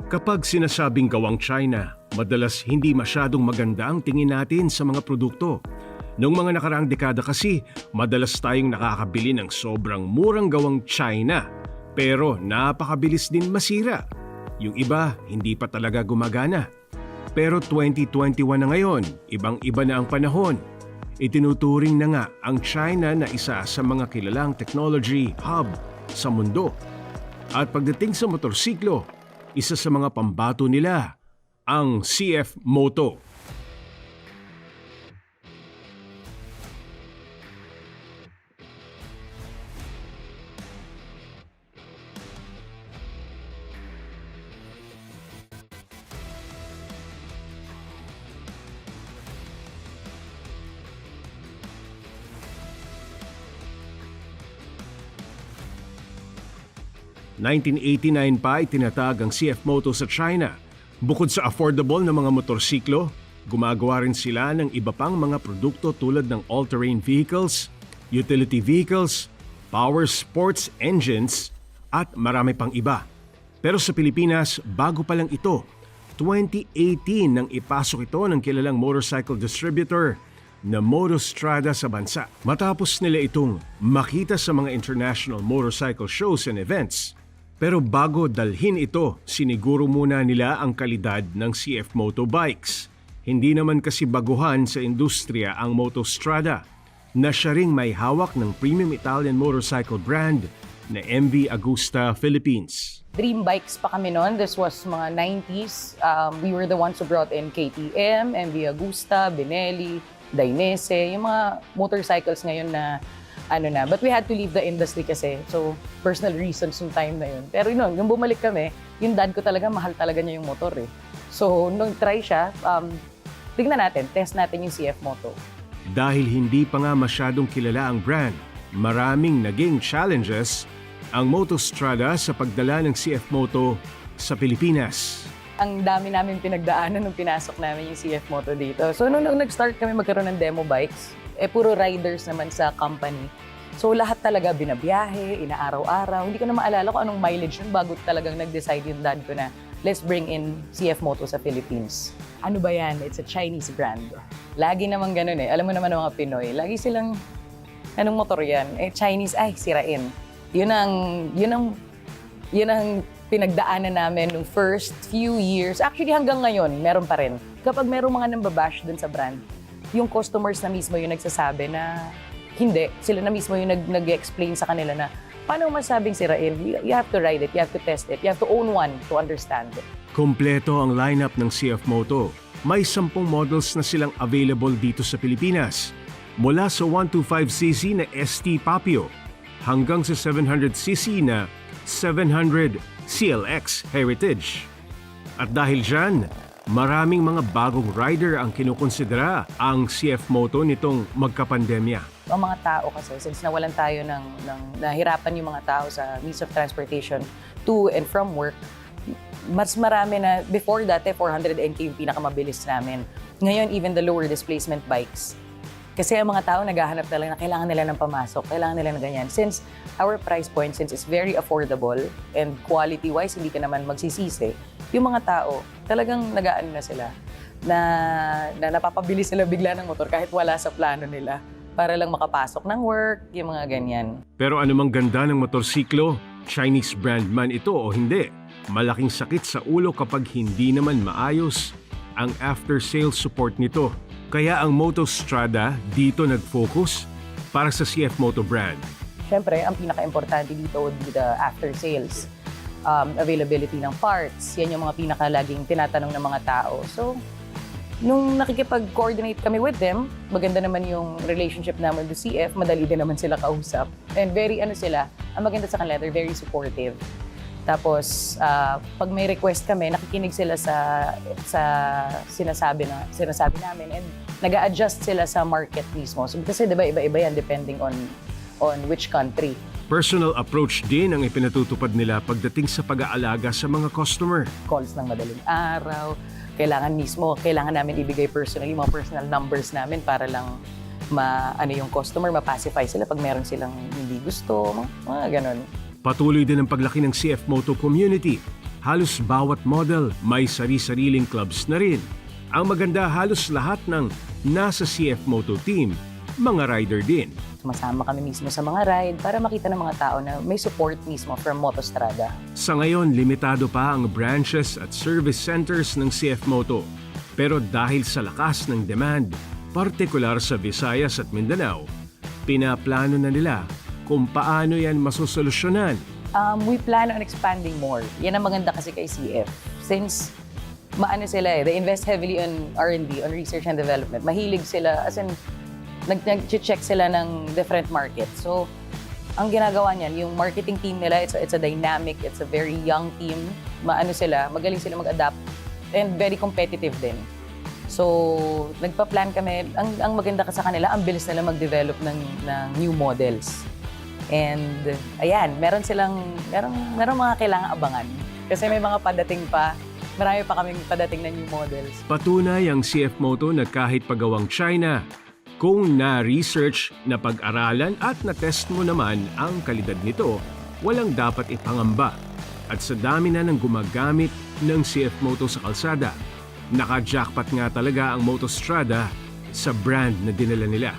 Kapag sinasabing gawang China, madalas hindi masyadong maganda ang tingin natin sa mga produkto. Noong mga nakaraang dekada kasi, madalas tayong nakakabili ng sobrang murang gawang China, pero napakabilis din masira. Yung iba, hindi pa talaga gumagana. Pero 2021 na ngayon, ibang-iba na ang panahon. Itinuturing na nga ang China na isa sa mga kilalang technology hub sa mundo. At pagdating sa motorsiklo, isa sa mga pambato nila, ang CF Moto. '89 pa itinatag ang CF Moto sa China. Bukod sa affordable na mga motorsiklo, gumagawa rin sila ng iba pang mga produkto tulad ng all-terrain vehicles, utility vehicles, power sports engines, at marami pang iba. Pero sa Pilipinas, bago pa lang ito. 2018 nang ipasok ito ng kilalang motorcycle distributor na Motostrada sa bansa. Matapos nila itong makita sa mga international motorcycle shows and events. Pero bago dalhin ito, siniguro muna nila ang kalidad ng CF Moto bikes. Hindi naman kasi baguhan sa industriya ang Motostrada, na siya ring may hawak ng premium Italian motorcycle brand na MV Agusta Philippines. Dream bikes pa kami noon. This was mga 90s. We were the ones who brought in KTM, MV Agusta, Benelli, Dainese, yung mga motorcycles ngayon na but we had to leave the industry kasi. So, personal reasons yung time na yun. Pero yun, nung bumalik kami, yung dad ko talaga, mahal talaga niya yung motor eh. So, nung try siya, tignan natin, test natin yung CF Moto. Dahil hindi pa nga masyadong kilala ang brand, maraming naging challenges ang Motostrada sa pagdala ng CF Moto sa Pilipinas. Ang dami namin pinagdaanan nung pinasok namin yung CF Moto dito. So, nung nag-start kami magkaroon ng demo bikes, puro riders naman sa company. So lahat talaga binabiyahe, inaaraw-araw. Hindi ko na maalala kung anong mileage yun bago talagang nag-decide yung dad ko na let's bring in CF Moto sa Philippines. Ano ba yan? It's a Chinese brand. Lagi naman ganun eh. Alam mo naman ng mga Pinoy, lagi silang, anong motor yan? Chinese, sirain. Yun ang pinagdaanan namin nung first few years. Actually hanggang ngayon, meron pa rin. Kapag merong mga nambabash dun sa brand, yung customers na mismo yung nagsasabi na hindi. Sila na mismo yung nag-explain sa kanila na paano masabing sirain? You have to ride it, you have to test it, you have to own one to understand it. Kompleto ang lineup ng CF Moto. May 10 models na silang available dito sa Pilipinas. Mula sa 125cc na ST Papio hanggang sa 700cc na 700 CLX Heritage. At dahil dyan, maraming mga bagong rider ang kinukonsidera ang CF Moto nitong magkapandemya. Ang mga tao kasi, since nawalan tayo nahirapan yung mga tao sa means of transportation to and from work, mas marami na, before dati, 400 NK yung pinakamabilis namin. Ngayon, even the lower displacement bikes. Kasi ang mga tao naghahanap talaga na kailangan nila ng pamasok, kailangan nila ng ganyan. Since our price point, since it's very affordable and quality-wise, hindi ka naman magsisisi, yung mga tao, talagang nag-aano na sila, na napapabili sila bigla ng motor kahit wala sa plano nila para lang makapasok ng work, yung mga ganyan. Pero anumang ganda ng motorsiklo, Chinese brand man ito o hindi, malaking sakit sa ulo kapag hindi naman maayos ang after-sales support nito. Kaya ang Motostrada dito nag-focus para sa CF Moto brand. Siyempre, ang pinaka-importante dito would be the after-sales. Availability ng parts, yan yung mga pinaka-laging tinatanong ng mga tao. So, nung nakikipag-coordinate kami with them, maganda naman yung relationship naman with CF, madali din naman sila kausap. And very, ang maganda sa kanila, they're very supportive. Tapos, pag may request kami, nakikinig sila sa sinasabi namin and nag-a-adjust sila sa market mismo. So, kasi diba, iba-iba yan depending on which country. Personal approach din ang ipinatutupad nila pagdating sa pag-aalaga sa mga customer. Calls ng madaling araw, kailangan namin ibigay personally mga personal numbers namin para lang yung customer, mapacify sila pag meron silang hindi gusto, mga ganun. Patuloy din ang paglaki ng CF Moto community. Halos bawat model may sari-sariling clubs na rin. Ang maganda, halos lahat ng nasa CF Moto team, mga rider din. Sumasama kami mismo sa mga ride para makita ng mga tao na may support mismo from Motostrada. Sa ngayon, limitado pa ang branches at service centers ng CF Moto. Pero dahil sa lakas ng demand, partikular sa Visayas at Mindanao, pinaplano na nila kung paano yan masusolusyonan. We plan on expanding more. Yan ang maganda kasi kay CF. Since maano sila they invest heavily on R&D, on research and development. Mahilig sila, as in, nag-check sila ng different markets. So, ang ginagawa niyan, yung marketing team nila, it's a dynamic, it's a very young team. Maano sila, magaling sila mag-adapt, and very competitive din. So, nagpa-plan kami. Ang maganda ka sa kanila, ang bilis nila mag-develop ng new models. And, ayan, meron mga kailangang abangan. Kasi may mga padating pa, marami pa kaming padating na new models. Patunay ang CF Moto na kahit pagawang China, kung na-research, na pag-aralan at na-test mo naman ang kalidad nito, walang dapat ipangamba. At sa dami na ng gumagamit ng CF Moto sa kalsada, naka-jackpot nga talaga ang Motostrada sa brand na dinala nila.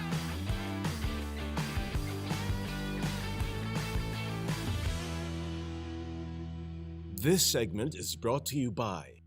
This segment is brought to you by